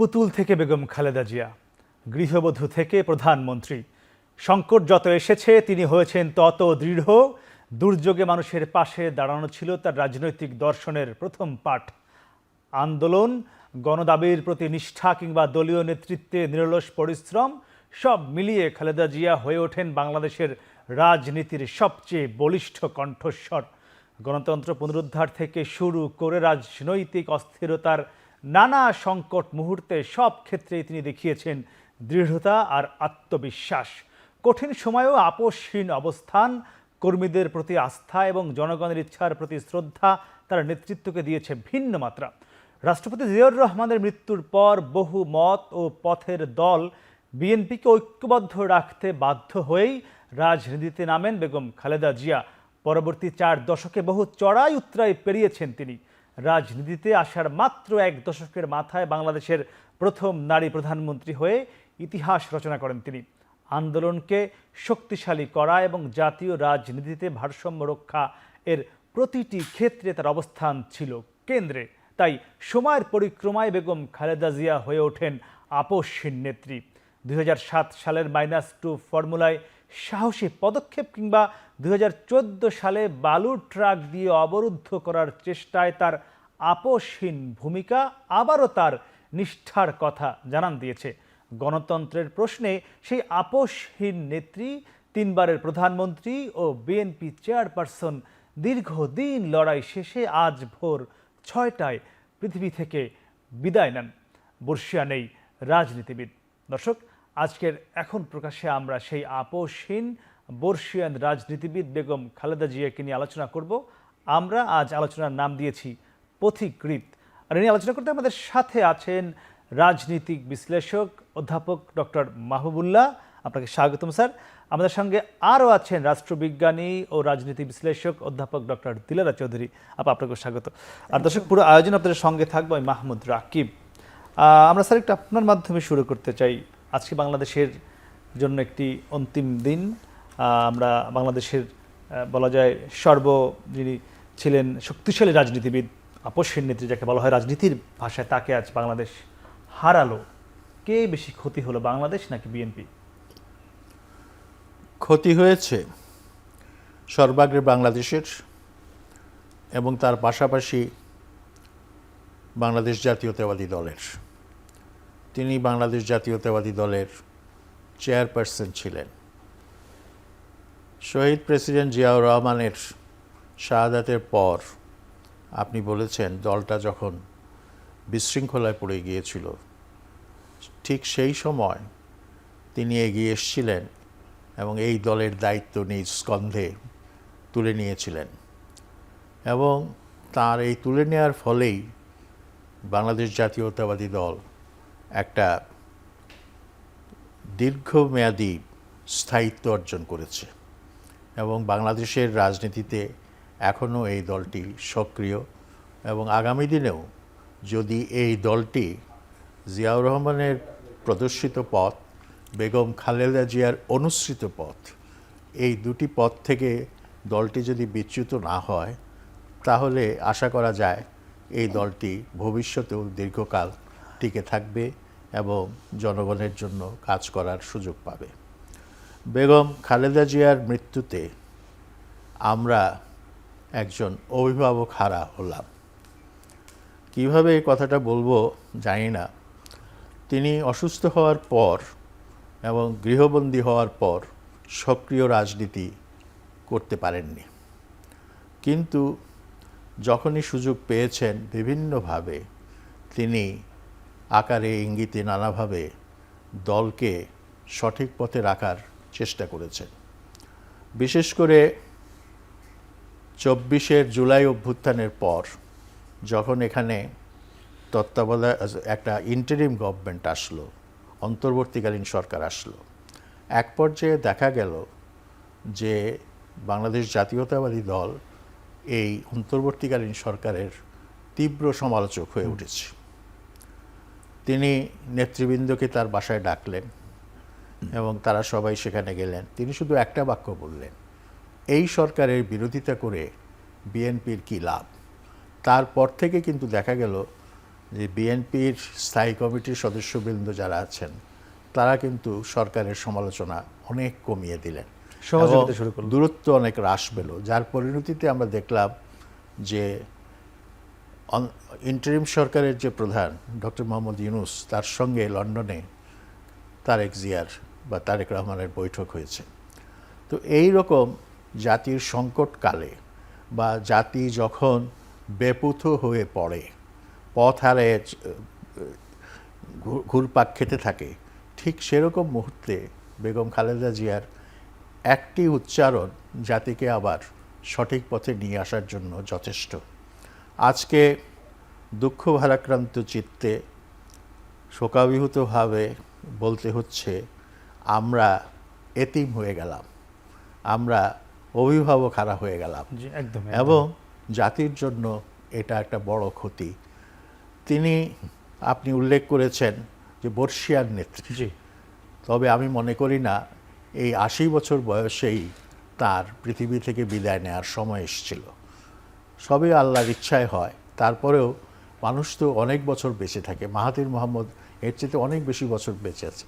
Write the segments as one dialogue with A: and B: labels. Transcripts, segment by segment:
A: পুতুল থেকে বেগম খালেদা জিয়া, গৃহবধূ থেকে প্রধানমন্ত্রী। সংকট যত এসেছে তিনি হয়েছেন তত দৃঢ়। দুর্যোগে মানুষের পাশে দাঁড়ানো ছিল তার রাজনৈতিক দর্শনের প্রথম পাঠ। আন্দোলন, গণদাবির প্রতি নিষ্ঠা কিংবা দলীয় নেতৃত্বে নিরলস পরিশ্রম, সব মিলিয়ে খালেদা জিয়া হয়ে ওঠেন বাংলাদেশের রাজনীতির সবচেয়ে বলিষ্ঠ কণ্ঠস্বর। গণতন্ত্র পুনরুদ্ধার থেকে শুরু করে রাজনৈতিক অস্থিরতার নানা সংকট মুহূর্তে সব ক্ষেত্রেই তিনি দেখিয়েছেন দৃঢ়তা আর আত্মবিশ্বাস। কঠিন সময়েও আপোষহীন অবস্থান, কর্মীদের প্রতি আস্থা এবং জনগণের ইচ্ছার প্রতি শ্রদ্ধা তার নেতৃত্বকে দিয়েছে ভিন্ন মাত্রা। রাষ্ট্রপতি জিয়াউর রহমানের মৃত্যুর পর বহু মত ও পথের দল বিএনপিকে ঐক্যবদ্ধ রাখতে বাধ্য হয়েই রাজনীতিতে নামেন বেগম খালেদা জিয়া। পরবর্তী 4 দশকে বহু চড়াই উতরাই পেরিয়েছেন তিনি। রাজনীতিতে আসার মাত্র 1 দশকের মাথায় বাংলাদেশের প্রথম নারী প্রধানমন্ত্রী হয়ে ইতিহাস রচনা করেন তিনি। আন্দোলনকে শক্তিশালী করা এবং জাতীয় রাজনীতিতে ভারসাম্য রক্ষা এর প্রতিটি ক্ষেত্রে তার অবস্থান ছিল কেন্দ্রে। তাই সময়ের পরিক্রমায় বেগম খালেদা জিয়া হয়ে ওঠেন আপোষহীন নেত্রী। 2007 সালের -2 ফর্মুলায় সাহসী পদক্ষেপ কিংবা 2014 সালে বালুর ট্রাক দিয়ে অবরুদ্ধ করার চেষ্টায় তার আপোষহীন ভূমিকা আবারও তার নিষ্ঠার কথা জানান দিয়েছে। গণতন্ত্রের প্রশ্নে সেই আপোষহীন নেত্রী, 3 বারের প্রধানমন্ত্রী ও বিএনপি চেয়ারপারসন দীর্ঘদিন লড়াই শেষে আজ ভোর 6টায় পৃথিবী থেকে বিদায় নেন। বর্ষিয়া নেই রাজনীতিবিদ। দর্শক, আজকের এখন প্রকাশে আমরা সেই আপোষহীন বর্ষিয়ান রাজনীতিবিদ বেগম খালেদা জিয়াকে নিয়ে আলোচনা করব। আমরা আজ আলোচনার নাম দিয়েছি পথিকৃৎ। আর এই আলোচনা করতে আমাদের সাথে আছেন রাজনীতিক বিশ্লেষক অধ্যাপক ডক্টর মাহবুবুল্লাহ। আপনাকে স্বাগতম স্যার। আমাদের সঙ্গে আরও আছেন রাষ্ট্রবিজ্ঞানী ও রাজনীতি বিশ্লেষক অধ্যাপক ডক্টর দিলারা চৌধুরী। আপনাকে স্বাগত। আর দর্শক, পুরো আয়োজন আপনাদের সঙ্গে থাকবো আমি মাহমুদ রাকিব। আমরা স্যার একটু আপনার মাধ্যমে শুরু করতে চাই। আজকে বাংলাদেশের জন্য একটি অন্তিম দিন। আমরা বাংলাদেশের বলা যায় যিনি ছিলেন শক্তিশালী রাজনীতিবিদ, আপোষহীন নেত্রী যাকে বলা হয় রাজনীতির ভাষায়, তাকে আজ বাংলাদেশ হারালো। কে বেশি ক্ষতি হলো, বাংলাদেশ নাকি বিএনপি?
B: ক্ষতি হয়েছে সর্বাগ্রে বাংলাদেশের এবং তার পাশাপাশি বাংলাদেশ জাতীয়তাবাদী দলের। তিনি বাংলাদেশ জাতীয়তাবাদী দলের চেয়ারপারসন ছিলেন। শহীদ প্রেসিডেন্ট জিয়াউর রহমানের শাহাদাতের পর আপনি বলেছেন দলটা যখন বিশৃঙ্খলায় পড়ে গিয়েছিল, ঠিক সেই সময় তিনি এগিয়ে এসেছিলেন এবং এই দলের দায়িত্ব নিজ স্কন্ধে তুলে নিয়েছিলেন। এবং তার এই তুলে নেওয়ার ফলেই বাংলাদেশ জাতীয়তাবাদী দল একটা দীর্ঘমেয়াদী স্থায়িত্ব অর্জন করেছে এবং বাংলাদেশের রাজনীতিতে এখনও এই দলটি সক্রিয় এবং আগামী দিনেও যদি এই দলটি জিয়াউর রহমানের প্রদর্শিত পথ, বেগম খালেদা জিয়ার অনুসৃত পথ, এই দুটি পথ থেকে দলটি যদি বিচ্যুত না হয়, তাহলে আশা করা যায় এই দলটি ভবিষ্যতেও দীর্ঘকাল টিকে থাকবে এবং জনগণের জন্য কাজ করার সুযোগ পাবে। বেগম খালেদা জিয়ার মৃত্যুতে আমরা একজন অভিভাবক হারা হলাম। কিভাবে এই কথাটা বলবো জানি না। তিনি অসুস্থ হওয়ার পর এবং গৃহবন্দী হওয়ার পর সক্রিয় রাজনীতি করতে পারেননি, কিন্তু যখনই সুযোগ পেয়েছেন বিভিন্নভাবে তিনি আকারে ইঙ্গিতে নানাভাবে দলকে সঠিক পথে রাখার চেষ্টা করেছেন। বিশেষ করে 24 জুলাই অভ্যুত্থানের পর যখন এখানে তত্ত্বাবধায়ক একটা ইন্টারিম গভর্নমেন্ট আসলো, অন্তর্বর্তীকালীন সরকার আসলো, এক পর্যায়ে দেখা গেল যে বাংলাদেশ জাতীয়তাবাদী দল এই অন্তর্বর্তীকালীন সরকারের তীব্র সমালোচক হয়ে উঠেছে। তিনি নেতৃবৃন্দকে তার বাসায় ডাকলেন এবং তারা সবাই সেখানে গেলেন। তিনি শুধু একটা বাক্য বললেন, এই সরকারের বিরোধিতা করে বিএনপির কী লাভ। তারপর থেকে কিন্তু দেখা গেল যে বিএনপির স্থায়ী কমিটির সদস্যবৃন্দ যারা আছেন তারা কিন্তু সরকারের সমালোচনা অনেক কমিয়ে দিলেন,
A: সহযোগিতা শুরু করলো,
B: দূরত্ব অনেক হ্রাস পেল, যার পরিণতিতে আমরা দেখলাম যে ইন্টারিম সরকারের যে প্রধান ডক্টর মোহাম্মদ ইউনূস তার সঙ্গে লন্ডনে তারেক জিয়ার বা তারেক রহমানের বৈঠক হয়েছে। তো এই রকম জাতির সংকটকালে বা জাতি যখন বেপুথ হয়ে পড়ে, পথ হারিয়ে ঘুরপাক খেতে থাকে, ঠিক সেরকম মুহূর্তে বেগম খালেদা জিয়ার একটি উচ্চারণ জাতিকে আবার সঠিক পথে নিয়ে আসার জন্য যথেষ্ট। আজকে দুঃখ ভারাক্রান্ত চিত্তে শোকাবিহূতভাবে বলতে হচ্ছে, আমরা এতিম হয়ে গেলাম, আমরা অভিভাবক হারা হয়ে গেলাম,
A: একদম,
B: এবং জাতির জন্য এটা একটা বড় ক্ষতি। তিনি, আপনি উল্লেখ করেছেন যে বর্ষিয়ান নেত্রী, তবে আমি মনে করি না এই ৮০ বছর বয়সেই তার পৃথিবী থেকে বিদায় নেওয়ার সময় এসেছিল। সবই আল্লাহর ইচ্ছায় হয়, তারপরেও মানুষ তো অনেক বছর বেঁচে থাকে। মাহাথির মোহাম্মদ এর চেয়ে অনেক বেশি বছর বেঁচে আছে।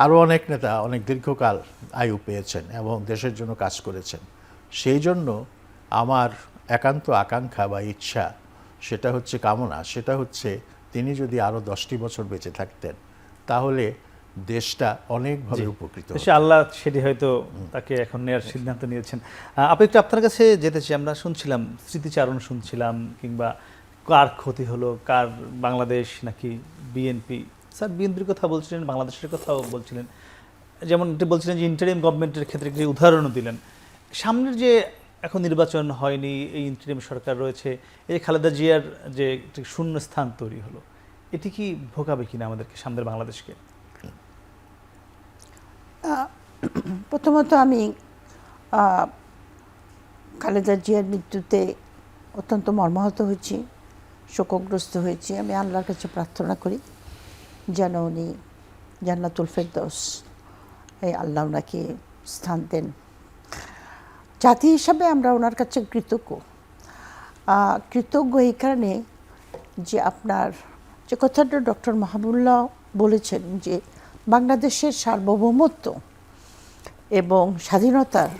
B: আরও অনেক নেতা অনেক দীর্ঘকাল আয়ু পেয়েছেন এবং দেশের জন্য কাজ করেছেন। সেই জন্য আমার একান্ত আকাঙ্ক্ষা বা ইচ্ছা, সেটা হচ্ছে কামনা, সেটা হচ্ছে তিনি যদি আরও 10টি বছর বেঁচে থাকতেন তাহলে দেশটা অনেকভাবে উপকৃত হতো।
A: আল্লাহ সেটি হয়তো তাকে এখন নেওয়ার সিদ্ধান্ত নিয়েছেন। আপনি একটু আপনার কাছে যেতে চাই, আমরা শুনছিলাম স্মৃতিচারণ শুনছিলাম, কিংবা কার ক্ষতি হলো, কার বাংলাদেশ নাকি বিএনপি। স্যার বিএনপির কথা বলছিলেন, বাংলাদেশের কথাও বলছিলেন, যেমন বলছিলেন যে ইন্টারিম গভর্নমেন্টের ক্ষেত্রে কিছু উদাহরণও দিলেন। সামনের যে এখন নির্বাচন হয়নি, এই ইন্টারিম সরকার রয়েছে, এই খালেদা জিয়ার যে একটি শূন্য স্থান তৈরি হলো, এটি কি ভোগাবে কিনা আমাদেরকে, সামনের বাংলাদেশকে?
C: প্রথমত আমি খালেদা জিয়ার মৃত্যুতে অত্যন্ত মর্মাহত হয়েছি, শোকগ্রস্ত হয়েছি। আমি আল্লাহর কাছে প্রার্থনা করি যেন উনি জান্নাতুল ফেরদৌস এই আল্লাহ ওনাকে স্থান দেন। জাতি হিসাবে আমরা ওনার কাছে কৃতজ্ঞ এই কারণে যে আপনার যে কথাটা ডক্টর মাহবুবুল্লাহ বলেছেন যে বাংলাদেশের সার্বভৌমত্ব এবং স্বাধীনতার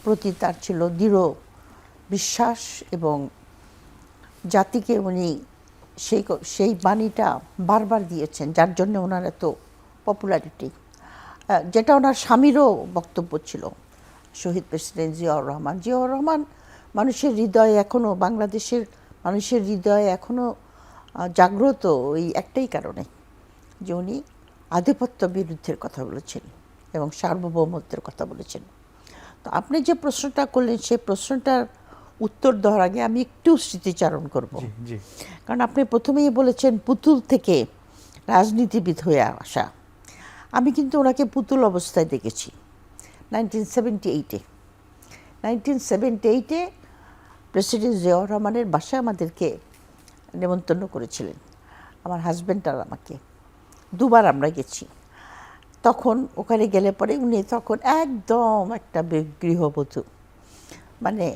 C: প্রতি তার ছিল দৃঢ় বিশ্বাস, এবং জাতিকে উনি সেই বাণীটা বারবার দিয়েছেন, যার জন্য ওনার এত পপুলারিটি, যেটা ওনার স্বামীরও বক্তব্য ছিল, শহীদ প্রেসিডেন্ট জিয়াউর রহমান। জিয়াউর রহমান মানুষের হৃদয়ে এখনও, বাংলাদেশের মানুষের হৃদয়ে এখনও জাগ্রত ওই একটাই কারণে যে উনি আধিপত্য বিরুদ্ধের কথা বলেছেন এবং সার্বভৌমত্বের কথা বলেছেন। তো আপনি যে প্রশ্নটা করলেন সেই প্রশ্নটার উত্তর দেওয়ার আগে আমি একটু স্মৃতিচারণ করব, কারণ আপনি প্রথমেই বলেছেন পুতুল থেকে রাজনীতিবিদ হয়ে আসা। আমি কিন্তু ওনাকে পুতুল অবস্থায় দেখেছি 1978-এ প্রেসিডেন্ট জিয়াউর রহমানের বাসায় আমাদেরকে নেমন্তন্ন করেছিলেন, আমার হাজব্যান্ড আর আমাকে। দুবার আমরা গেছি। তখন ওখানে গেলে পরে উনি তখন একদম একটা গৃহবধূ, মানে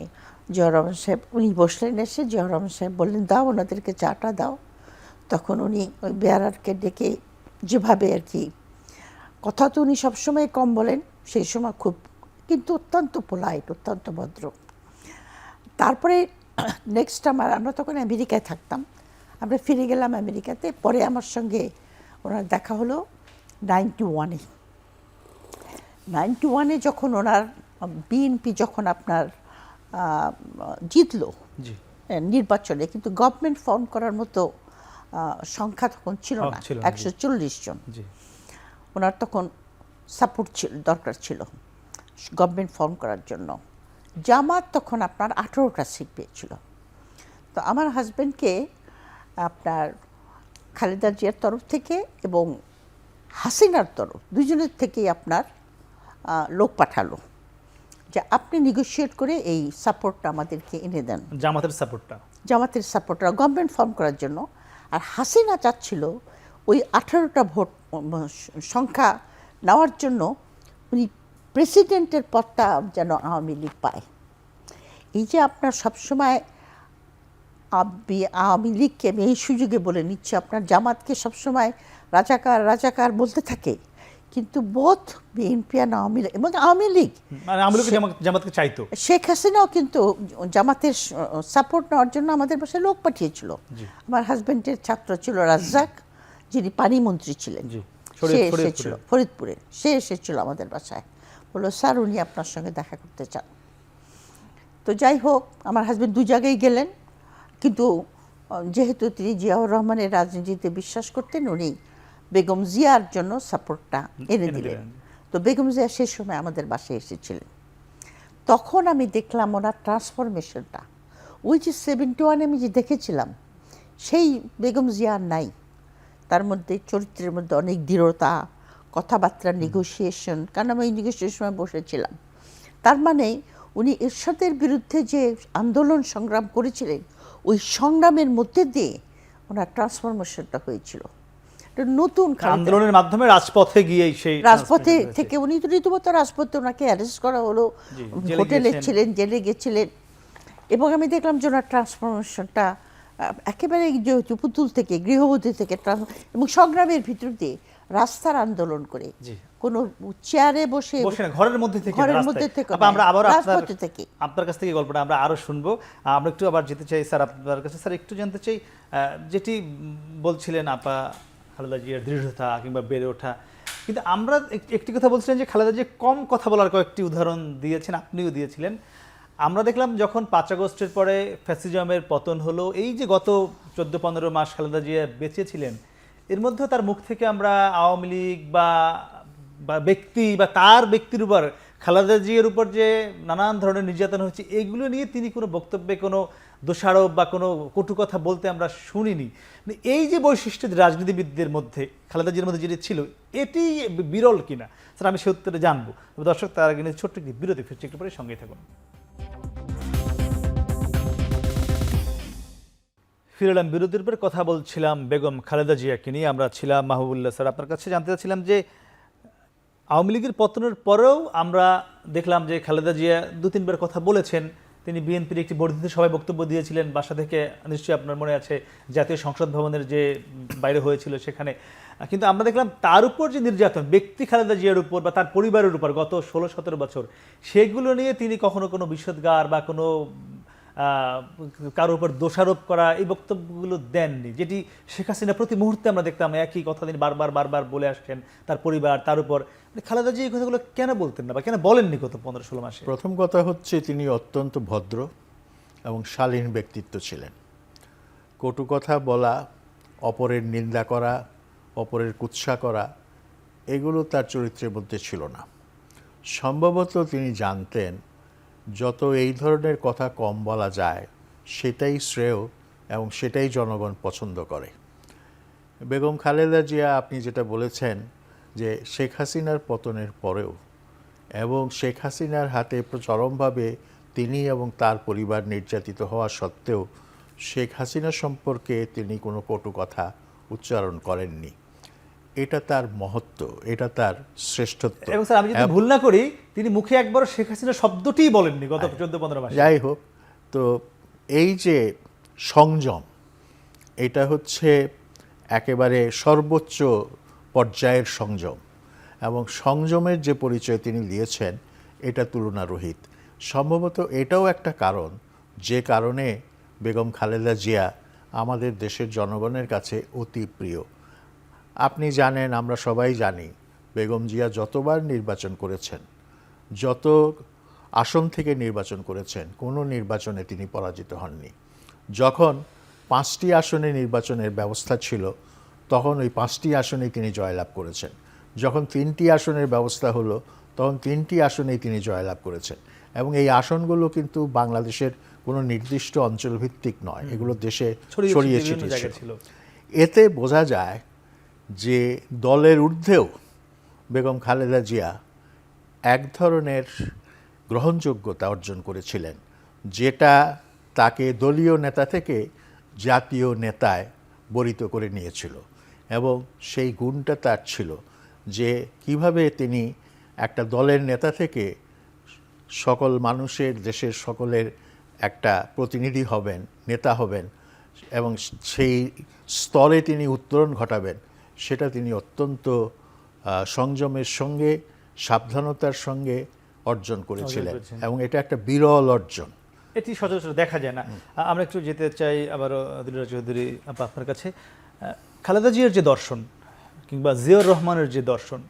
C: জিয়াউর রহমান সাহেব উনি বসলেন, এসে জিয়াউর রহমান সাহেব বললেন দাও ওনাদেরকে চাটা দাও। তখন উনি ওই বেয়ারারকে ডেকে যেভাবে আর কি, কথা তো উনি সবসময় কম বলেন, সেই সময় খুব, কিন্তু অত্যন্ত পোলাইট, অত্যন্ত ভদ্র। তারপরে নেক্সট আমরা তখন আমেরিকায় থাকতাম, আমরা ফিরে গেলাম আমেরিকাতে। পরে আমার সঙ্গে ওনার দেখা হলো 91-এ যখন ওনার বিএনপি যখন আপনার জিতলো নির্বাচনে, কিন্তু গভর্নমেন্ট ফর্ম করার মতো সংখ্যা তখন ছিল না, 140 জন। ওনার তখন সাপোর্ট দরকার ছিল গভর্নমেন্ট ফর্ম করার জন্য। জামাত তখন আপনার 18টা সিট পেয়েছিল। তো আমার হাজব্যান্ডকে আপনার খালেদা জিয়ার তরফ থেকে এবং হাসিনার তরফ, দুজনের থেকেই আপনার লোক পাঠালো যে আপনি নেগোশিয়েট করে এই সাপোর্টটা আমাদেরকে এনে দেন, জামাতের সাপোর্টটা গভর্নমেন্ট ফর্ম করার জন্য। আর হাসিনা চাচ্ছিল ওই 18টা ভোট সংখ্যা নেওয়ার জন্য উনি প্রেসিডেন্টের পদটা যেন আওয়ামী লীগ পায়। এই যে আপনার সবসময় আওয়ামী লীগকে আমি এই সুযোগে বলে নিচ্ছি, আপনার জামাতকে সবসময় রাজাকার রাজাকার বলতে থাকে, কিন্তু বোধ বিএনপি আর আওয়ামী লীগ এবং আওয়ামী লীগ
A: মানে আওয়ামী লীগ জামাতকে চাইতো।
C: শেখ হাসিনাও কিন্তু জামাতের সাপোর্ট নেওয়ার জন্য আমাদের বাসায় লোক পাঠিয়েছিল। আমার হাজবেন্ডের ছাত্র ছিল রাজ্জাক, যিনি পানি মন্ত্রী ছিলেন, সে এসেছিল ফরিদপুরে, সে এসেছিল আমাদের বাসায়, বললো স্যার উনি আপনার সঙ্গে দেখা করতে চান। তো যাই হোক, আমার হাজবেন্ড দু জায়গায় গেলেন, কিন্তু যেহেতু তিনি জিয়াউর রহমানের রাজনীতিতে বিশ্বাস করতেন, উনি বেগম জিয়ার জন্য সাপোর্টটা এনে দিলেন। তো বেগম জিয়া সেই সময় আমাদের বাসায় এসেছিলেন। তখন আমি দেখলাম ওনার ট্রান্সফরমেশনটা, ওই যে 71 আমি যে দেখেছিলাম সেই বেগম জিয়া আর নাই। তার মধ্যে চরিত্রের মধ্যে অনেক দৃঢ়তা, কথাবার্তা, নেগোসিয়েশন, কারণ আমি ওই নেগোসিয়েশনে বসেছিলাম। তার মানে উনি এরশাদের বিরুদ্ধে যে আন্দোলন সংগ্রাম করেছিলেন, ওই সংগ্রামের মধ্যে দিয়ে ওনার ট্রান্সফরমেশনটা হয়েছিল। নতুন
A: আন্দোলনের মাধ্যমে রাজপথে গিয়ে সেই
C: রাজপথে থেকে উনি তো রীতিমতো রাজপথে ওনাকে অ্যারেস্ট করা হলো, হোটেলে ছিলেন, জেলে গেছিলেন, এবং আমি দেখলাম যে ওনার ট্রান্সফরমেশনটা একেবারে যেহেতু পুতুল থেকে গৃহবধূ থেকে এবং সংগ্রামের ভিতর দিয়ে রাস্তার আন্দোলন করে, কোনো চেয়ারে বসে
A: না, ঘরের মধ্যে থেকে, আমরা আবার আপনার কাছ থেকে গল্পটা আমরা আরো শুনবো। আমরা একটু আবার যেতে চাই স্যার আপনার কাছে। স্যার একটু জানতে চাই, যেটি বলছিলেন আপা খালেদা জিয়ার দৃঢ়তা কিংবা বেড়ে ওঠা, কিন্তু আমরা একটি কথা বলছিলেন যে খালেদা জিয়া কম কথা বলার কয়েকটি উদাহরণ দিয়েছেন, আপনিও দিয়েছিলেন। আমরা দেখলাম যখন 5 আগস্টের পরে ফ্যাসিজমের পতন হলো, এই যে গত 14-15 মাস খালেদা জিয়া বেঁচে ছিলেন, এর মধ্যে তার মুখ থেকে আমরা আওয়ামী লীগ বা ব্যক্তি বা তার ব্যক্তির উপর, খালেদা জিয়ার উপর যে নানান ধরনের নির্যাতন হচ্ছে, এইগুলো নিয়ে তিনি কোনো বক্তব্যে কোনো দোষারোপ বা কোনো কটু কথা বলতে আমরা শুনিনি। এই যে বৈশিষ্ট্য রাজনীতিবিদদের মধ্যে খালেদা জিয়ার মধ্যে যেটি ছিল, এটি বিরল কিনা স্যার, আমি সে উত্তরে জানবো। দর্শক, তার আগে ছোট্ট একটি বিরতি, ফিরছি একটু পরে, সঙ্গে থাকুন। ফিরলাম বিরতির পরে, কথা বলছিলাম বেগম খালেদা জিয়াকে নিয়ে। আমরা ছিলাম মাহবুবুল্লাহ। স্যার আপনার কাছে জানতে চাচ্ছিলাম যে আওয়ামী লীগের পতনের পরেও আমরা দেখলাম যে খালেদা জিয়া 2-3 বার কথা বলেছেন। তিনি বিএনপির একটি বর্ধিত সভায় বক্তব্য দিয়েছিলেন, বাসা থেকে, নিশ্চয়ই আপনার মনে আছে, জাতীয় সংসদ ভবনের যে বাইরে হয়েছিল সেখানে। কিন্তু আমরা দেখলাম তার উপর যে নির্যাতন ব্যক্তি খালেদা জিয়ার উপর বা তার পরিবারের উপর গত 16-17 বছর, সেগুলো নিয়ে তিনি কখনো কোনো বিষোদ্গার বা কোনো কারোর উপর দোষারোপ করা, এই বক্তব্যগুলো দেননি, যেটি শেখ হাসিনা প্রতি মুহূর্তে আমরা দেখতাম একই কথা তিনি বারবার বলে আসছেন, তার পরিবার, তার উপর। খালেদা জিয়া এই কথাগুলো কেন বলতেন না বা কেন বলেননি গত 15-16 মাসে?
B: প্রথম কথা হচ্ছে, তিনি অত্যন্ত ভদ্র এবং শালীন ব্যক্তিত্ব ছিলেন। কটু কথা বলা, অপরের নিন্দা করা, অপরের কুৎসা করা, এগুলো তার চরিত্রের মধ্যে ছিল না। সম্ভবত তিনি জানতেন যত এই ধরনের কথা কম বলা যায় সেটাই শ্রেয় এবং সেটাই জনগণ পছন্দ করে। বেগম খালেদা জিয়া, আপনি যেটা বলেছেন যে শেখ হাসিনার পতনের পরেও এবং শেখ হাসিনার হাতে চরমভাবে তিনি এবং তার পরিবার নির্যাতিত হওয়া সত্ত্বেও শেখ হাসিনা সম্পর্কে তিনি কোনো কটু কথা উচ্চারণ করেননি। এটা তার মহত্ব, এটা তার শ্রেষ্ঠত্ব।
A: এবং স্যার, আমি যদি ভুল না করি, তিনি মুখে একবার শেখ হাসিনা শব্দটিই বলেননি গত 14-15 মাসে।
B: যাই হোক, তো এই যে সংযম, এটা হচ্ছে একেবারে সর্বোচ্চ পর্যায়ের সংযম, এবং সংযমের যে পরিচয় তিনি দিয়েছেন এটা তুলনারহিত। সম্ভবত এটাও একটা কারণ, যে কারণে বেগম খালেদা জিয়া আমাদের দেশের জনগণের কাছে অতি প্রিয়। আপনি জানেন, আমরা সবাই জানি, বেগম জিয়া যতবার নির্বাচন করেছেন, যত আসন থেকে নির্বাচন করেছেন, কোনো নির্বাচনে তিনি পরাজিত হননি। যখন 5টি আসনে নির্বাচনের ব্যবস্থা ছিল, তখন ওই 5টি আসনেই তিনি জয়লাভ করেছেন। যখন 3টি আসনের ব্যবস্থা হলো, তখন 3টি আসনেই তিনি জয়লাভ করেছেন। এবং এই আসনগুলো কিন্তু বাংলাদেশের কোনো নির্দিষ্ট অঞ্চলভিত্তিক নয়, এগুলো দেশে ছড়িয়ে ছিটিয়ে ছিল। এতে বোঝা যায় যে দলের ঊর্ধ্বেও বেগম খালেদা জিয়া এক ধরনের গ্রহণযোগ্যতা অর্জন করেছিলেন, যেটা তাকে দলীয় নেতা থেকে জাতীয় নেতায় বরিত করে নিয়েছিল। এবং সেই গুণটা তার ছিল যে কিভাবে তিনি একটা দলের নেতা থেকে সকল মানুষের, দেশের সকলের একটা প্রতিনিধি হবেন, নেতা হবেন এবং সেই স্তরে তিনি উত্তরণ ঘটাবেন, সেটা তিনি অত্যন্ত সংযমের সঙ্গে, সাবধানতার সঙ্গে অর্জন করেছিলেন এবং এটা একটা বিরল অর্জন।
A: এটি সচরাচর দেখা যায় না। আমরা একটু যেতে চাই আবারও দিলুরা চৌধুরী আপা আপনার কাছে। খালেদা জিয়ার যে দর্শন কিংবা জিয়াউর রহমানের যে দর্শন,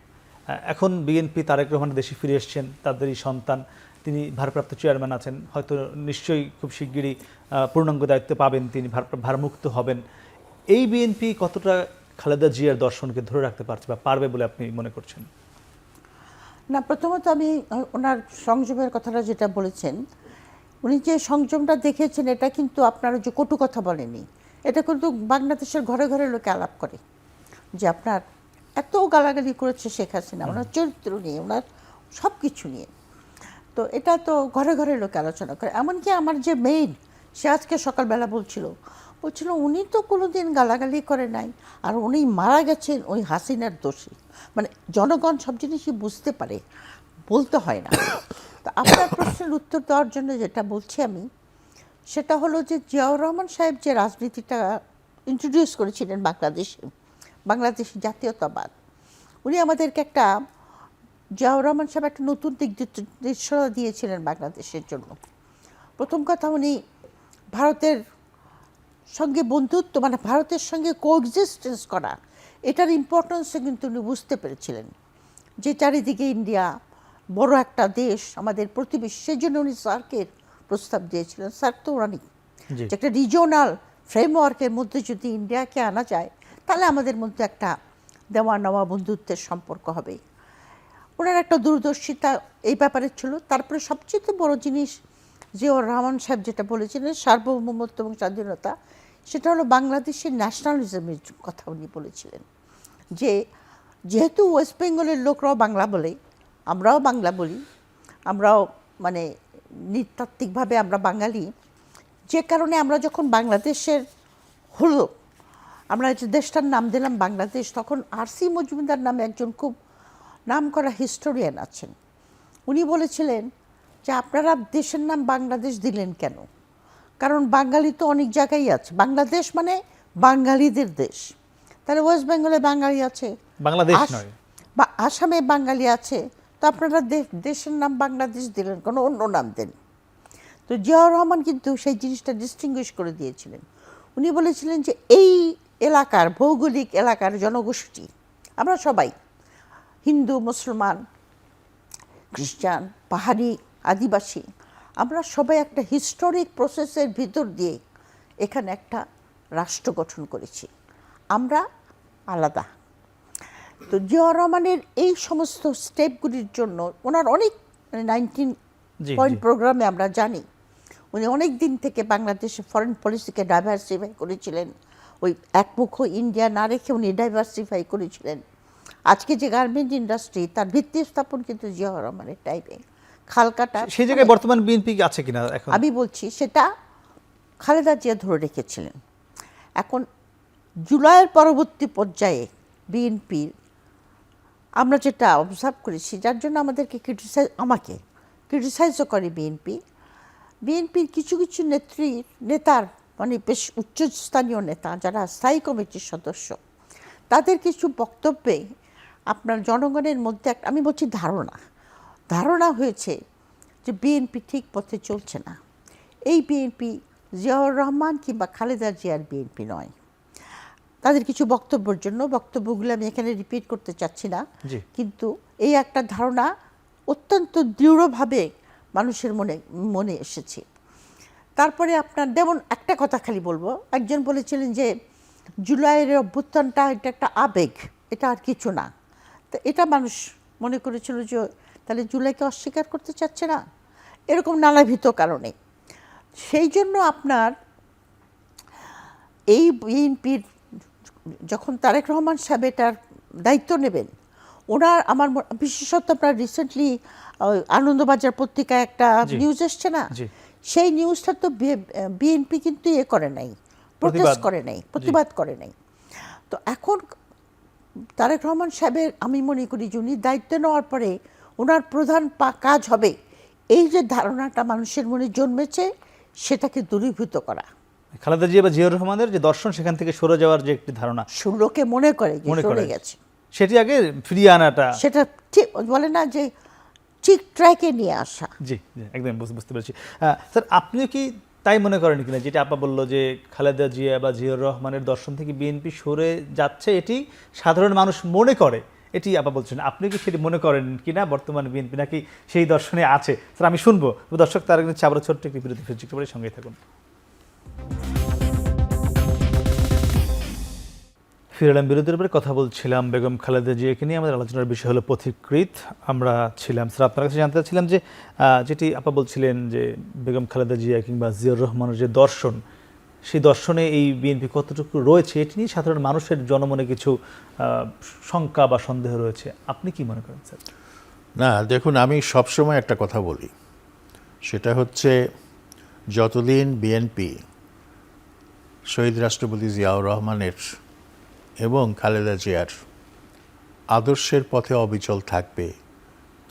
A: এখন বিএনপি তারেক রহমান দেশে ফিরে এসেছেন, তাদেরই সন্তান, তিনি ভারপ্রাপ্ত চেয়ারম্যান আছেন, হয়তো নিশ্চয়ই খুব শিগগিরই পূর্ণাঙ্গ দায়িত্ব পাবেন, তিনি ভারমুক্ত হবেন। এই বিএনপি কতটা খালেদা জিয়ার দর্শনকে ধরে রাখতে পারছে বা পারবে বলে আপনি মনে করছেন?
C: না, প্রথমত আমি ওনার সংযমের কথাটা যেটা বলেছেন, উনি যে সংযমটা দেখেছেন এটা কিন্তু আপনারা যে কটু কথা বলেনি, এটা কিন্তু বাংলাদেশের ঘরে ঘরে লোকে আলাপ করে যে আপনার এত গালাগালি করেছে শেখ হাসিনা ওনার চরিত্র নিয়ে, ওনার সব কিছু নিয়ে। তো এটা তো ঘরে ঘরে লোকে আলোচনা করে। এমনকি আমার যে মেইন, সে আজকে সকালবেলা বলছিল উনি তো কোনোদিন গালাগালি করে নাই, আর উনি মারা গেছেন ওই হাসিনার দোষী। মানে জনগণ সব জিনিসই বুঝতে পারে, বলতে হয় না। তো আপনার প্রশ্নের উত্তর দেওয়ার জন্য যেটা বলছি আমি, সেটা হলো যে জিয়াউর রহমান সাহেব যে রাজনীতিটা ইন্ট্রোডিউস করেছিলেন বাংলাদেশি জাতীয়তাবাদ, উনি আমাদেরকে একটা, জিয়াউর রহমান সাহেব একটা নতুন দিক নির্দেশনা দিয়েছিলেন বাংলাদেশের জন্য। প্রথম কথা, উনি ভারতের সঙ্গে বন্ধুত্ব, মানে ভারতের সঙ্গে কোএক্সিস্টেন্স করা, এটার ইম্পর্টেন্সও কিন্তু উনি বুঝতে পেরেছিলেন। যে চারিদিকে ইন্ডিয়া বড় একটা দেশ, আমাদের প্রতিবেশী, সেই জন্য উনি সার্কের প্রস্তাব দিয়েছিলেন। সার্ক তো অনেক, যে একটা রিজিওনাল ফ্রেমওয়ার্কের মধ্যে যদি ইন্ডিয়াকে আনা যায়, তাহলে আমাদের মধ্যে একটা দেওয়া নেওয়া বন্ধুত্বের সম্পর্ক হবে। ওনার একটা দূরদর্শিতা এই ব্যাপারে ছিল। তারপরে সবচেয়ে বড় জিনিস জিয়াউর রহমান সাহেব যেটা বলেছিলেন, সার্বভৌমত্ব এবং স্বাধীনতা, সেটা হলো বাংলাদেশের ন্যাশনালিজমের কথা উনি বলেছিলেন। যে যেহেতু ওয়েস্ট বেঙ্গলের লোকরাও বাংলা বলে, আমরাও বাংলা বলি, আমরাও মানে নৃতাত্ত্বিকভাবে আমরা বাঙালি, যে কারণে আমরা যখন বাংলাদেশের হলো, আমরা যে দেশটার নাম দিলাম বাংলাদেশ, তখন আর.সি. মজুমদার নামে একজন খুব নাম করা হিস্টোরিয়ান আছেন। উনি বলেছিলেন যে আপনারা দেশের নাম বাংলাদেশ দিলেন কেন? কারণ বাঙালি তো অনেক জায়গায় আছে, বাংলাদেশ মানে বাঙালিদের দেশ। তাহলে ওয়েস্ট বেঙ্গলে বাঙালি আছে,
A: বাংলাদেশ নয়,
C: বা আসামে বাঙালি আছে, তো আপনারা দেশের নাম বাংলাদেশ দিলেন, কোনো অন্য নাম দেন। তো জিয়াউর রহমান কিন্তু সেই জিনিসটা ডিস্টিংগুইশ করে দিয়েছিলেন। উনি বলেছিলেন যে এই এলাকার, ভৌগোলিক এলাকার জনগোষ্ঠী, আমরা সবাই হিন্দু, মুসলমান, খ্রিস্টান, পাহাড়ি, আদিবাসী, আমরা সবাই একটা হিস্টোরিক প্রসেসের ভিতর দিয়ে এখানে একটা রাষ্ট্র গঠন করেছি, আমরা আলাদা। তো জিয়াউর রহমানের এই সমস্ত স্টেপগুলির জন্য ওনার অনেক 19 পয়েন্ট প্রোগ্রামে আমরা জানি উনি অনেক দিন থেকে বাংলাদেশে ফরেন পলিসিকে ডাইভার্সিফাই করেছিলেন। ওই একমুখ ইন্ডিয়া না রেখে উনি ডাইভার্সিফাই করেছিলেন। আজকে যে গার্মেন্ট ইন্ডাস্ট্রি, তার ভিত্তি স্থাপন কিন্তু জিয়াউর রহমানের টাইপে। খালকাটা
A: সেই জায়গায় বর্তমান বিএনপি আছে কিনা এখন
C: আমি বলছি, সেটা খালেদা জিয়া ধরে রেখেছিলেন। এখন জুলাইয়ের পরবর্তী পর্যায়ে বিএনপির আমরা যেটা অবজার্ভ করেছি, যার জন্য আমাদেরকে আমাকে ক্রিটিসাইজও করে বিএনপির কিছু কিছু নেতার, মানে বেশ উচ্চস্থানীয় নেতা যারা স্থায়ী কমিটির সদস্য, তাদের কিছু বক্তব্যে আপনার জনগণের মধ্যে একটা, আমি বলছি ধারণা হয়েছে যে বিএনপি ঠিক পথে চলছে না। এই বিএনপি জিয়াউর রহমান কিংবা খালেদা জিয়ার বিএনপি নয়। তাদের কিছু বক্তব্যের জন্য, বক্তব্যগুলো আমি এখানে রিপিট করতে চাচ্ছি না, কিন্তু এই একটা ধারণা অত্যন্ত দৃঢ়ভাবে মানুষের মনে এসেছে। তারপরে আপনার যেমন একটা কথা খালি বলবো, একজন বলেছিলেন যে জুলাইয়ের অভ্যুত্থানটা এটা একটা আবেগ, এটা আর কিছু না। তো এটা মানুষ মনে করেছিল যে তাহলে জুলাইকে অস্বীকার করতে চাচ্ছে না, এরকম নানাবিধ কারণে। সেই জন্য আপনার এই বিএনপির যখন তারেক রহমান সাহেব এটার দায়িত্ব নেবেন, ওনার আমার বিশেষত আপনার রিসেন্টলি আনন্দবাজার পত্রিকায় একটা নিউজ এসছে না, সেই নিউজটা তো বিএনপি কিন্তু করে নাই, প্রোটেস্ট করে নাই, প্রতিবাদ করে নাই। তো এখন তারেক রহমান সাহেবের আমি মনে করি যে উনি দায়িত্ব নেওয়ার পরে ওনার প্রধান কাজ হবে এই যে ধারণাটা মানুষের মনে জন্মেছে, সেটাকে দূরীভূত করা।
A: খালেদা জিয়া বা জিয়াউর রহমানের যে দর্শন, সেখান থেকে সরে যাওয়ার যে একটি ধারণা,
C: লোকে মনে করে যে
A: মনে করে
C: সরে গেছে,
A: সেটি আগে ফিরিয়ে আনাটা।
C: সেটা ঠিক বলে না যে ঠিক ট্র্যাকে নিয়ে আসা।
A: জি জি, একদম বুঝতে পেরেছি। স্যার, আপনিও কি তাই মনে করেন কিনা, যেটা আপা বললো যে খালেদা জিয়া বা জিয়াউর রহমানের দর্শন থেকে বিএনপি সরে যাচ্ছে, এটি সাধারণ মানুষ মনে করে, এটি আপা বলছেন, আপনি কি সেটি মনে করেন কিনা বর্তমান বিএনপি নাকি সেই দর্শনে আছে? স্যার আমি শুনবো। দর্শক, তার আগে আবার ছোট্ট একটি বিরতি ফিরছি, একটু পরে সঙ্গেই থাকুন। ফিরলাম বিরতির পরে, কথা বলছিলাম বেগম খালেদা জিয়াকে নিয়ে। আমাদের আলোচনার বিষয় হলো পথিকৃৎ। আমরা ছিলাম, স্যার আপনার কাছে জানতে চাচ্ছিলাম যে যেটি আপা বলছিলেন যে বেগম খালেদা জিয়া কিংবা জিয়াউর রহমানের যে দর্শন, সেই দর্শনে এই বিএনপি কতটুকু রয়েছে, এটি নিয়ে সাধারণ মানুষের জনমনে কিছু শঙ্কা বা সন্দেহ রয়েছে। আপনি কি মনে করেন স্যার?
B: না, দেখুন, আমি সবসময় একটা কথা বলি, সেটা হচ্ছে যতদিন বিএনপি শহীদ রাষ্ট্রপতি জিয়াউর রহমানের এবং খালেদা জিয়ার আদর্শের পথে অবিচল থাকবে,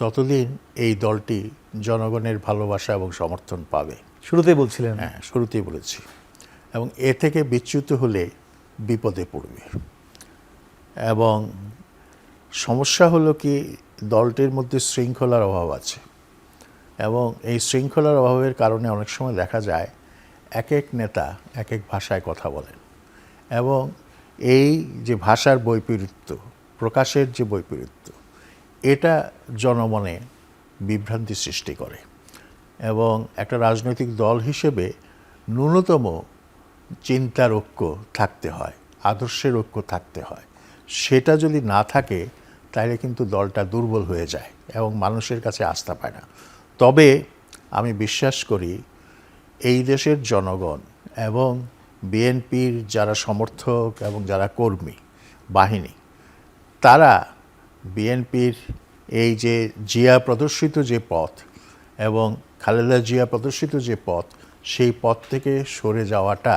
B: ততদিন এই দলটি জনগণের ভালোবাসা এবং সমর্থন পাবে।
A: শুরুতেই বলছিলেন।
B: হ্যাঁ, শুরুতেই বলেছি। এবং এ থেকে বিচ্যুত হলে বিপদে পড়বে। এবং সমস্যা হলো কি, দলটির মধ্যে শৃঙ্খলার অভাব আছে, এবং এই শৃঙ্খলার অভাবের কারণে অনেক সময় দেখা যায় এক এক নেতা এক এক ভাষায় কথা বলেন, এবং এই যে ভাষার বৈপরীত্য, প্রকাশের যে বৈপরীত্য, এটা জনমনে বিভ্রান্তি সৃষ্টি করে। এবং একটা রাজনৈতিক দল হিসেবে ন্যূনতম চিন্তার ঐক্য থাকতে হয়, আদর্শের ঐক্য থাকতে হয়। সেটা যদি না থাকে তাহলে কিন্তু দলটা দুর্বল হয়ে যায় এবং মানুষের কাছে আস্থা পায় না। তবে আমি বিশ্বাস করি এই দেশের জনগণ এবং বিএনপির যারা সমর্থক এবং যারা কর্মী বাহিনী, তারা বিএনপির এই যে জিয়া প্রদর্শিত যে পথ এবং খালেদা জিয়া প্রদর্শিত যে পথ, সেই পথ থেকে সরে যাওয়াটা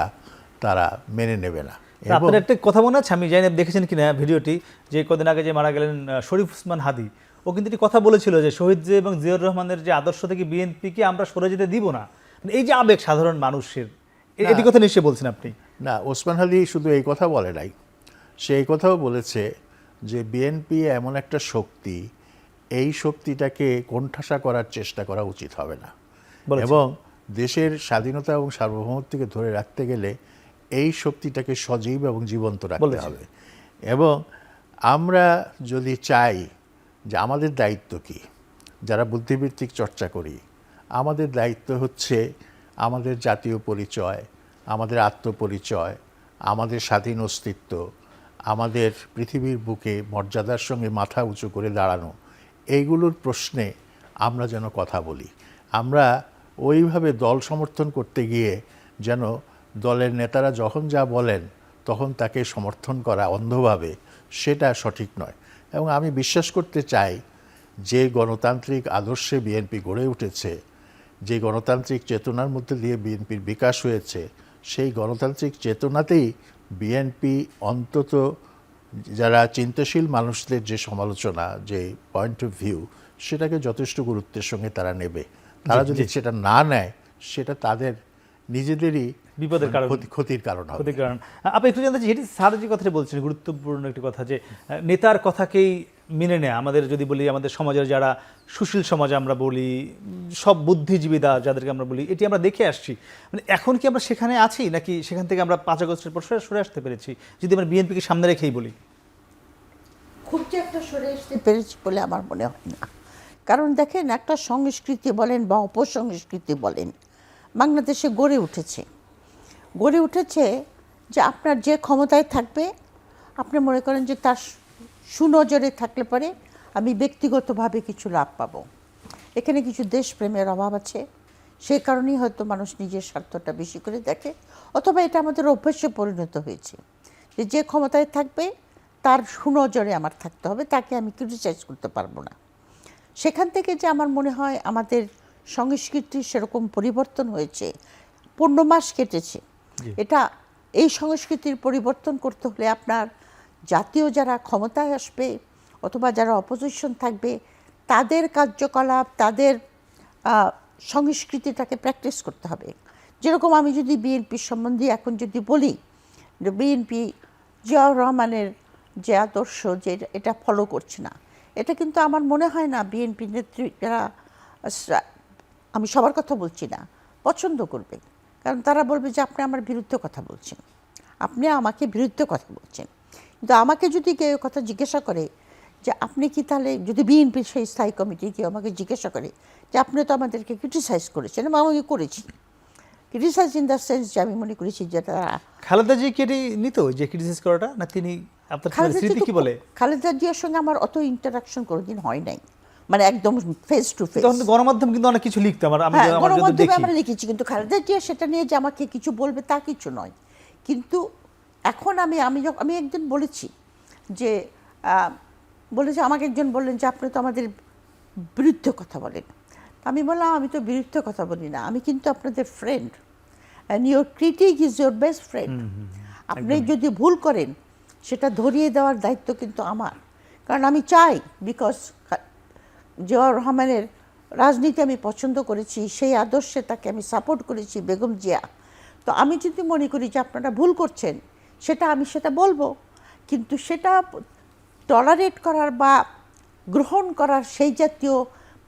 B: তারা মেনে নেবে না।
A: আপনার একটা কথা মনে আছে, আমি জানি আপনি দেখেছেন কিনা ভিডিওটি, যে কদিন আগে যে মারা গেলেন শরীফ ওসমান হাদি, ও কিন্তু একটি কথা বলেছিল যে শহীদ এবং জিয়াউর রহমানের যে আদর্শ থেকে বিএনপিকে আমরা সরে যেতে দিব না। এই যে আবেগ সাধারণ মানুষের, এই কথা নিশ্চয়ই বলছেন আপনি।
B: না, ওসমান হাদি শুধু এই কথা বলে নাই, সে এই কথাও বলেছে যে বিএনপি এমন একটা শক্তি, এই শক্তিটাকে কোণঠাসা করার চেষ্টা করা উচিত হবে না, এবং দেশের স্বাধীনতা এবং সার্বভৌমত্বকে ধরে রাখতে গেলে এই শক্তিটাকে সজীব এবং জীবন্ত রাখতে হবে। এবং আমরা যদি চাই যে আমাদের দায়িত্ব কি, যারা বুদ্ধিবৃত্তিক চর্চা করি, আমাদের দায়িত্ব হচ্ছে আমাদের জাতীয় পরিচয়, আমাদের আত্মপরিচয়, আমাদের স্বাধীন অস্তিত্ব, আমাদের পৃথিবীর বুকে মর্যাদার সঙ্গে মাথা উঁচু করে দাঁড়ানো, এইগুলোর প্রশ্নে আমরা যেন কথা বলি। আমরা ওইভাবে দল সমর্থন করতে গিয়ে যেন দলের নেতারা যখন যা বলেন তখন তাকে সমর্থন করা অন্ধভাবে, সেটা সঠিক নয়। এবং আমি বিশ্বাস করতে চাই যে গণতান্ত্রিক আদর্শে বিএনপি গড়ে উঠেছে, যে গণতান্ত্রিক চেতনার মধ্যে দিয়ে বিএনপির বিকাশ হয়েছে, সেই গণতান্ত্রিক চেতনাতেই বিএনপি অন্তত যারা চিন্তাশীল মানুষদের যে সমালোচনা, যে পয়েন্ট অফ ভিউ, সেটাকে যথেষ্ট গুরুত্বের সঙ্গে তারা নেবে। তারা যদি সেটা না নেয়, সেটা তাদের নিজেদেরই
A: বিপদের কারণ,
B: ক্ষতির কারণ হবে।
A: ক্ষতির কারণ। আপনি একটু জানতে চাই, এটি স্যার যে কথাটা বলছেন গুরুত্বপূর্ণ একটি কথা, যে নেতার কথাকেই মেনে নেয়। আমাদের যদি বলি, আমাদের সমাজের যারা সুশীল সমাজ আমরা বলি, সব বুদ্ধিজীবীরা যাদেরকে আমরা বলি, এটি আমরা দেখে আসছি। মানে এখন কি আমরা সেখানে আছি, নাকি সেখান থেকে আমরা 5 আগস্টের পর সরে আসতে পেরেছি, যদি আমরা বিএনপিকে সামনে রেখেই বলি?
C: খুব যে একটা সরে আসতে পেরেছি বলে আমার মনে হয় না। কারণ দেখেন, একটা সংস্কৃতি বলেন বা অপসংস্কৃতি বলেন, বাংলাদেশে গড়ে উঠেছে যে আপনার যে ক্ষমতায় থাকবে, আপনি মনে করেন যে তার সুনজরে থাকলে পরে আমি ব্যক্তিগতভাবে কিছু লাভ পাবো। এখানে কিছু দেশপ্রেমের অভাব আছে, সেই কারণেই হয়তো মানুষ নিজের স্বার্থটা বেশি করে দেখে, অথবা এটা আমাদের অভ্যাসে পরিণত হয়েছে যে যে ক্ষমতায় থাকবে তার সুনজরে আমার থাকতে হবে, তাকে আমি ক্রিটিসাইজ করতে পারবো না। সেখান থেকে যে আমার মনে হয় আমাদের সংস্কৃতির সেরকম পরিবর্তন হয়েছে, 15 মাস কেটেছে। এটা এই সংস্কৃতির পরিবর্তন করতে হলে আপনার জাতীয় যারা ক্ষমতায় আসবে অথবা যারা অপোজিশন থাকবে, তাদের কার্যকলাপ, তাদের সংস্কৃতিটাকে প্র্যাকটিস করতে হবে। যেরকম আমি যদি বিএনপির সম্বন্ধে এখন যদি বলি যে বিএনপি জিয়াউর রহমানের যে আদর্শ যে এটা ফলো করছে না, এটা কিন্তু আমার মনে হয় না বিএনপি নেতৃত্বরা, আমি সবার কথা বলছি না, পছন্দ করবে। কারণ তারা বলবে যে আপনি আমার বিরুদ্ধে কথা বলছেন, আপনি আমাকে বিরুদ্ধে কথা বলছেন। কিন্তু আমাকে যদি কেউ কথা জিজ্ঞাসা করে যে আপনি কি তাহলে, যদি বিএনপির সেই স্থায়ী কমিটি কেউ আমাকে জিজ্ঞাসা করে যে আপনি তো আমাদেরকে ক্রিটিসাইজ করেছেন, এবং আমি করেছি ক্রিটিসাইজ ইন দ্য সেন্স যে আমি মনে করেছি যে তারা
A: খালেদা জি কি এটি নিত যে ক্রিটিসাইজ করাটা, না তিনি আপনার স্মৃতি কি বলে?
C: খালেদা জিয়ার সঙ্গে আমার অত ইন্টারাকশন কোনোদিন হয় নাই, মানে একদম ফেস টু ফেস।
A: তখন গণমাধ্যম কিন্তু অনেক কিছু লিখতো, আমি
C: হ্যাঁ,
A: যদি
C: গণমাধ্যমে
A: দেখি।
C: আমরা লিখেছি, কিন্তু খালেদা জিয়া সেটা নিয়ে যে আমাকে কিছু বলবে তা কিছু নয়। কিন্তু এখন আমি একদিন বলেছি যে বলেছে, আমাকে একজন বললেন যে আপনি তো আমাদের বিরুদ্ধে কথা বলেন। আমি বললাম আমি তো বিরুদ্ধে কথা বলি না, আমি কিন্তু আপনাদের friend, and your critic is your best friend. আপনি যদি ভুল করেন সেটা ধরিয়ে দেওয়ার দায়িত্ব কিন্তু আমার, কারণ আমি চাই, বিকজ জিয়াউর রহমানের রাজনীতি আমি পছন্দ করেছি, সেই আদর্শে তাকে আমি সাপোর্ট করেছি, বেগম জিয়া। তো আমি যদি মনে করি যে আপনারা ভুল করছেন, আমি সেটা বলবো, কিন্তু সেটা টলারেট করার বা গ্রহণ করার সেই জাতীয়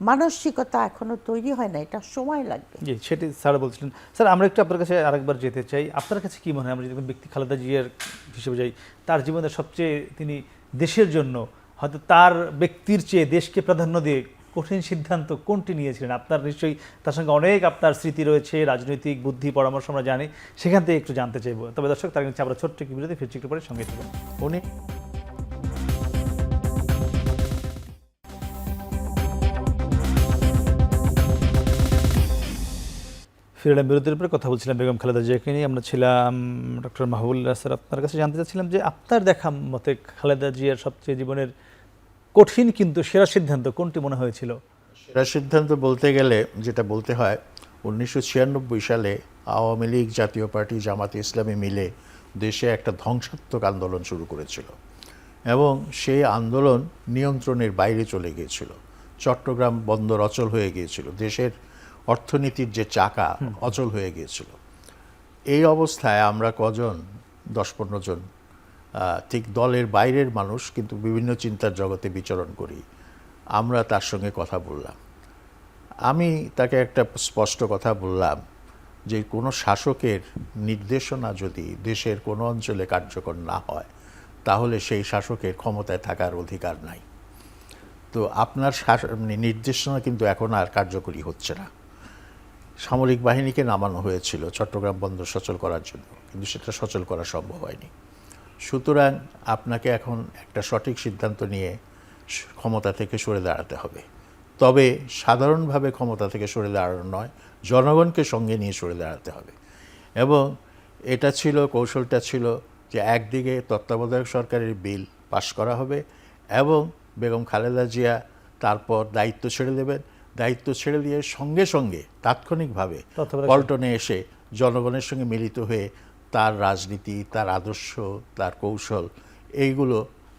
C: মানসিকতা এখনো তৈরি হয় না, এটা সময় লাগবে।
A: জি, সেটি স্যার বলছিলেন। স্যার, আমরা একটু আপনার কাছে আরেকবার যেতে চাই। আপনার কাছে কি মনে হয়, আমরা যদি ব্যক্তি খালেদা জিয়ার হিসেবে যাই, তার জীবনের সবচেয়ে তিনি দেশের জন্য হয়তো তার ব্যক্তির চেয়ে দেশকে প্রাধান্য দিয়ে কঠিন সিদ্ধান্ত কোনটি নিয়েছিলেন? আপনার নিশ্চয়ই তার সঙ্গে অনেক আপনার স্মৃতি রয়েছে, রাজনৈতিক বুদ্ধি পরামর্শ আমরা জানি, সেখান থেকে একটু জানতে চাইবো। তবে দর্শক, তার কাছে আমরা ছোট্ট একটি বিরতি, ফিরছি একটু পরে, সঙ্গে থাকুন।
B: উনি
A: ফিরলাম বিরতির উপরে, কথা বলছিলাম বেগম খালেদা জিয়াকে নিয়ে। আমরা ছিলাম ডক্টর মাহবুবুল্লাহ। স্যার, আপনার কাছে জানতে চাচ্ছিলাম যে আপনার দেখা মতে খালেদা জিয়ার সবচেয়ে জীবনের কঠিন কিন্তু সেরা সিদ্ধান্ত কোনটি মনে হয়েছিল?
B: সেরা সিদ্ধান্ত বলতে গেলে যেটা বলতে হয়, 1996 সালে আওয়ামী লীগ, জাতীয় পার্টি, জামাতে ইসলামী মিলে দেশে একটা ধ্বংসাত্মক আন্দোলন শুরু করেছিল, এবং সেই আন্দোলন নিয়ন্ত্রণের বাইরে চলে গিয়েছিল। চট্টগ্রাম বন্দর অচল হয়ে গিয়েছিল, দেশের অর্থনীতির যে চাকা অচল হয়ে গিয়েছিল। এই অবস্থায় আমরা কজন, 10-15 জন ঠিক দলের বাইরের মানুষ, কিন্তু বিভিন্ন চিন্তার জগতে বিচরণ করি, আমরা তার সঙ্গে কথা বললাম। আমি তাকে একটা স্পষ্ট কথা বললাম যে কোনো শাসকের নির্দেশনা যদি দেশের কোনো অঞ্চলে কার্যকর না হয়, তাহলে সেই শাসকের ক্ষমতায় থাকার অধিকার নাই। তো আপনার নির্দেশনা কিন্তু এখন আর কার্যকরী হচ্ছে না। সামরিক বাহিনীকে নামানো হয়েছিল চট্টগ্রাম বন্দর সচল করার জন্য, কিন্তু সেটা সচল করা সম্ভব হয়নি। সুতরাং আপনাকে এখন একটা সঠিক সিদ্ধান্ত নিয়ে ক্ষমতা থেকে সরে দাঁড়াতে হবে। তবে সাধারণভাবে ক্ষমতা থেকে সরে দাঁড়ানো নয়, জনগণকে সঙ্গে নিয়ে সরে দাঁড়াতে হবে। এবং এটা ছিল, কৌশলটা ছিল যে একদিকে তত্ত্বাবধায়ক সরকারের বিল পাশ করা হবে, এবং বেগম খালেদা জিয়া তারপর দায়িত্ব ছেড়ে দেবেন। দায়িত্ব ছেড়ে দিয়ে সঙ্গে সঙ্গে তাৎক্ষণিকভাবে পল্টনে এসে জনগণের সঙ্গে মিলিত হয়ে তার রাজনীতি, তার আদর্শ, তার কৌশল, এইগুলো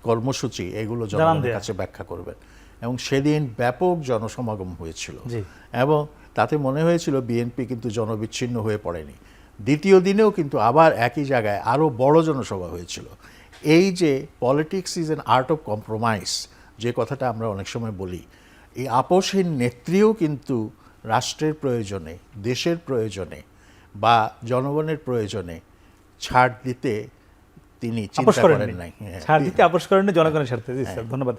B: কর্মসূচি, এগুলো জনগণের কাছে ব্যাখ্যা করবেন। এবং সেদিন ব্যাপক জনসমাগম হয়েছিল, এবং তাতে মনে হয়েছিল বিএনপি কিন্তু জনবিচ্ছিন্ন হয়ে পড়েনি। দ্বিতীয় দিনেও কিন্তু আবার একই জায়গায় আরও বড় জনসভা হয়েছিল। এই যে politics is an art of compromise, যে কথাটা আমরা অনেক সময় বলি, এই আপোষহীন নেত্রীও কিন্তু রাষ্ট্রের প্রয়োজনে, দেশের প্রয়োজনে বা জনগণের প্রয়োজনে ছাড় দিতে তিনি চিন্তা করেন নাই।
A: ছাড় দিতে আপোষ করেননি জনগণের স্বার্থে। জি স্যার, ধন্যবাদ।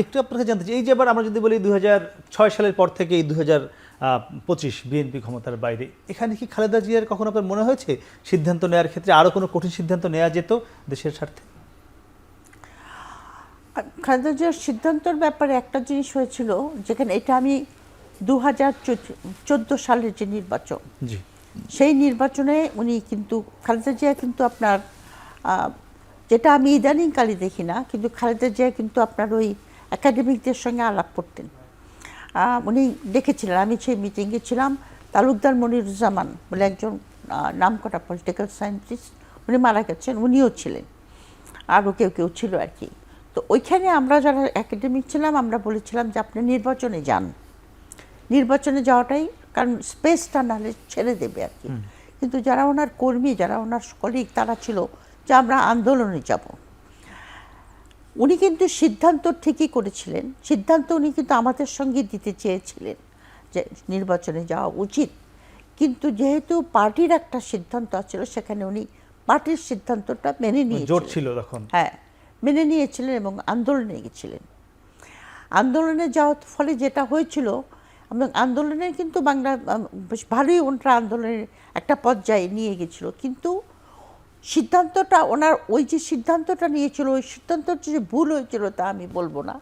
A: একটু আপনার কাছে জানতে চাই, এই যে এবার আমরা যদি বলি 2006 সালের পর থেকে এই 2025 বিএনপি ক্ষমতার বাইরে, এখানে কি খালেদা জিয়ার কখনো আপনার মনে হয়েছে সিদ্ধান্ত নেওয়ার ক্ষেত্রে আরও কোনো কঠিন সিদ্ধান্ত নেওয়া যেত দেশের স্বার্থে?
C: খালেদা জিয়ার সিদ্ধান্তের ব্যাপারে একটা জিনিস হয়েছিল, যেখানে এটা আমি 2014 সালের যে নির্বাচন, সেই নির্বাচনে উনি কিন্তু, খালেদা জিয়া কিন্তু আপনার, যেটা আমি ইদানিংকালে দেখি না, কিন্তু খালেদা জিয়া কিন্তু আপনার ওই একাডেমিকদের সঙ্গে আলাপ করতেন। উনি দেখেছিলেন, আমি সেই মিটিংয়ে ছিলাম, তালুকদার মনিরুজ্জামান বলে একজন নামকরা পলিটিক্যাল সায়েন্টিস্ট, উনি মারা গেছেন, উনিও ছিলেন, আরও কেউ কেউ ছিল আর কি। তো ওইখানে আমরা যারা একাডেমিক ছিলাম, আমরা বলেছিলাম যে আপনি নির্বাচনে যান, নির্বাচনে যাওয়াটাই, কারণ স্পেসটা নাহলে ছেড়ে দেবে আর কি। কিন্তু যারা ওনার কর্মী, যারা ওনার কলিগ, তারা ছিল যে আমরা আন্দোলনে যাব। উনি কিন্তু সিদ্ধান্ত ঠিকই করেছিলেন, সিদ্ধান্ত উনি কিন্তু আমাদের সঙ্গে দিতে চেয়েছিলেন যে নির্বাচনে যাওয়া উচিত, কিন্তু যেহেতু পার্টির একটা সিদ্ধান্ত ছিল সেখানে উনি পার্টির সিদ্ধান্তটা মেনে
A: জোট
C: নিয়েছিলেন।
A: ছিল তখন।
C: হ্যাঁ, মেনে নিয়েছিলেন এবং আন্দোলনে গেছিলেন। আন্দোলনে যাওয়ার ফলে যেটা হয়েছিল, এবং আন্দোলনে কিন্তু বাংলা বেশ ভালোই ওনারা আন্দোলনের একটা পর্যায়ে নিয়ে গেছিল, কিন্তু সিদ্ধান্তটা ওনার ওই যে সিদ্ধান্তটা নিয়েছিল, ওই সিদ্ধান্তটা যে ভুল হয়েছিল তা আমি বলবো না,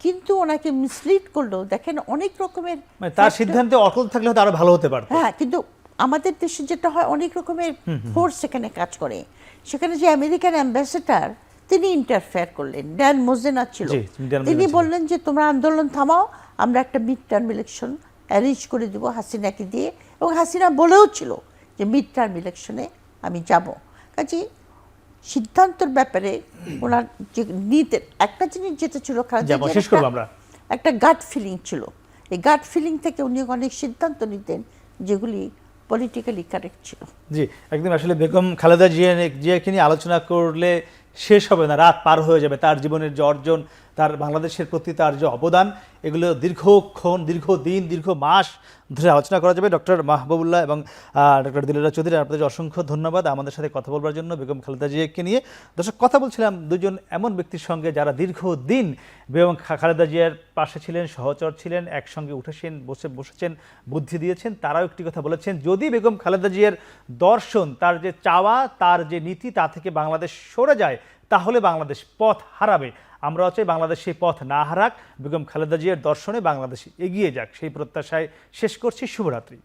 C: কিন্তু ওনাকে মিসলিড করলো। দেখেন অনেক রকমের
A: মানে তার সিদ্ধান্তে অটল থাকলে হয়তো আরো ভালো হতে পারত।
C: হ্যাঁ, কিন্তু আমাদের দেশে যেটা হয়, অনেক রকমের ফোর্স সেখানে কাজ করে। সেখানে যে আমেরিকান অ্যাম্বাসেডার তিনি ইন্টারফেয়ার করলেন, ড্যান মোজেনা ছিল,
A: জি, ড্যান মোজেনা
C: তিনি
A: ছিল।
C: বললেন যে তোমরা আন্দোলন থামাও, আমরা একটা মিড টার্ম ইলেকশন অ্যারেঞ্জ করে দিব হাসিনাকে দিয়ে, এবং হাসিনা বলেও ছিল যে মিড টার্ম ইলেকশনে আমি যাব। কাজে সিদ্ধান্তের ব্যাপারে ওনার যে নিতেন একটা জিনিস যেটা ছিল,
A: যাবো, শেষ করবো আমরা।
C: একটা গাট ফিলিং ছিল। এই গাট ফিলিং থেকে উনি অনেক সিদ্ধান্ত নিতেন যেগুলি পলিটিক্যালি কারেক্ট ছিল।
A: জি, একদম। আসলে বেগম খালেদা জিয়াকে নিয়ে আলোচনা করলে শেষ হবে না, রাত পার হয়ে যাবে। তার জীবনের যে অর্জন, তার বাংলাদেশের প্রতি তার যে অবদান, এগুলো দীর্ঘক্ষণ, দীর্ঘদিন, দীর্ঘ মাস ধরে আলোচনা করা যাবে। ডক্টর মাহবুবুল্লাহ এবং ডক্টর দিলুরা চৌধুরী, আপনাদের অসংখ্য ধন্যবাদ আমাদের সাথে কথা বলবার জন্য বেগম খালেদা জিয়াকে নিয়ে। দর্শক, কথা বলছিলাম দুজন এমন ব্যক্তির সঙ্গে যারা দীর্ঘদিন বেগম খালেদা জিয়ার পাশে ছিলেন, সহচর ছিলেন, একসঙ্গে উঠেছেন, বসেছেন, বুদ্ধি দিয়েছেন। তারাও একটি কথা বলেছেন, যদি বেগম খালেদা জিয়ার দর্শন, তার যে চাওয়া, তার যে নীতি, তা থেকে বাংলাদেশ সরে যায়, তাহলে বাংলাদেশ পথ হারাবে। আমরাও চাই বাংলাদেশ সেই পথ না হারাক, বেগম খালেদা জিয়ার দর্শনে বাংলাদেশ এগিয়ে যাক, সেই প্রত্যাশায় শেষ করছি। শুভরাত্রি।